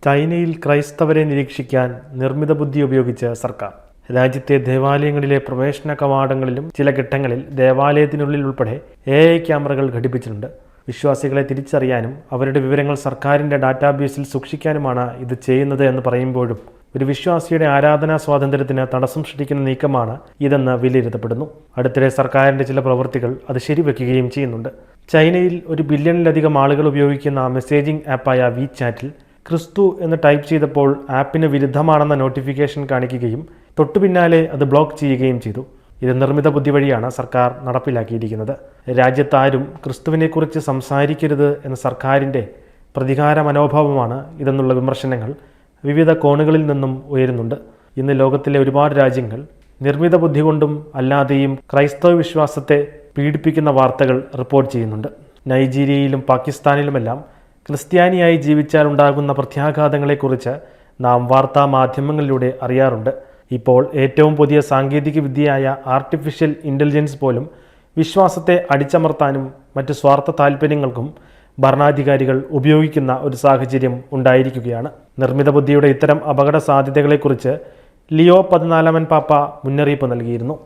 ചൈനയിൽ ക്രൈസ്തവരെ നിരീക്ഷിക്കാൻ നിർമ്മിത ബുദ്ധി ഉപയോഗിച്ച് സർക്കാർ. രാജ്യത്തെ ദേവാലയങ്ങളിലെ പ്രവേശന കവാടങ്ങളിലും ചില ഘട്ടങ്ങളിൽ ദേവാലയത്തിനുള്ളിൽ ഉൾപ്പെടെ AI ക്യാമറകൾ ഘടിപ്പിച്ചിട്ടുണ്ട്. വിശ്വാസികളെ തിരിച്ചറിയാനും അവരുടെ വിവരങ്ങൾ സർക്കാരിൻ്റെ ഡാറ്റാബേസിൽ സൂക്ഷിക്കാനുമാണ് ഇത് ചെയ്യുന്നത് എന്ന് പറയുമ്പോഴും ഒരു വിശ്വാസിയുടെ ആരാധനാ സ്വാതന്ത്ര്യത്തിന് തടസ്സം സൃഷ്ടിക്കുന്ന നീക്കമാണ് ഇതെന്ന് വിലയിരുത്തപ്പെടുന്നു. അടുത്തിടെ സർക്കാരിൻ്റെ ചില പ്രവൃത്തികൾ അത് ശരിവെക്കുകയും ചെയ്യുന്നുണ്ട്. ചൈനയിൽ 1 ബില്യണിലധികം ആളുകൾ ഉപയോഗിക്കുന്ന മെസ്സേജിംഗ് ആപ്പായ WeChatൽ ക്രിസ്തു എന്ന് ടൈപ്പ് ചെയ്തപ്പോൾ ആപ്പിന് വിരുദ്ധമാണെന്ന നോട്ടിഫിക്കേഷൻ കാണിക്കുകയും തൊട്ടു പിന്നാലെ അത് ബ്ലോക്ക് ചെയ്യുകയും ചെയ്തു. ഇത് നിർമ്മിത ബുദ്ധി വഴിയാണ് സർക്കാർ നടപ്പിലാക്കിയിരിക്കുന്നത്. രാജ്യത്താരും ക്രിസ്തുവിനെക്കുറിച്ച് സംസാരിക്കരുത് എന്ന സർക്കാരിൻ്റെ പ്രതികാര മനോഭാവമാണ് ഇതെന്നുള്ള വിമർശനങ്ങൾ വിവിധ കോണുകളിൽ നിന്നും ഉയരുന്നുണ്ട്. ഇന്ന് ലോകത്തിലെ ഒരുപാട് രാജ്യങ്ങൾ നിർമ്മിത ബുദ്ധി കൊണ്ടും അല്ലാതെയും ക്രൈസ്തവ വിശ്വാസത്തെ പീഡിപ്പിക്കുന്ന വാർത്തകൾ റിപ്പോർട്ട് ചെയ്യുന്നുണ്ട്. നൈജീരിയയിലും പാകിസ്ഥാനിലുമെല്ലാം ക്രിസ്ത്യാനിയായി ജീവിച്ചാൽ ഉണ്ടാകുന്ന പ്രത്യാഘാതങ്ങളെക്കുറിച്ച് നാം വാർത്താ മാധ്യമങ്ങളിലൂടെ അറിയാറുണ്ട്. ഇപ്പോൾ ഏറ്റവും പുതിയ സാങ്കേതിക വിദ്യയായ ആർട്ടിഫിഷ്യൽ ഇൻ്റലിജൻസ് പോലും വിശ്വാസത്തെ അടിച്ചമർത്താനും മറ്റ് സ്വാർത്ഥ താൽപ്പര്യങ്ങൾക്കും ഭരണാധികാരികൾ ഉപയോഗിക്കുന്ന ഒരു സാഹചര്യം ഉണ്ടായിരിക്കുകയാണ്. നിർമ്മിത ബുദ്ധിയുടെ ഇത്തരം അപകട സാധ്യതകളെക്കുറിച്ച് ലിയോ 14 പാപ്പ മുന്നറിയിപ്പ് നൽകിയിരുന്നു.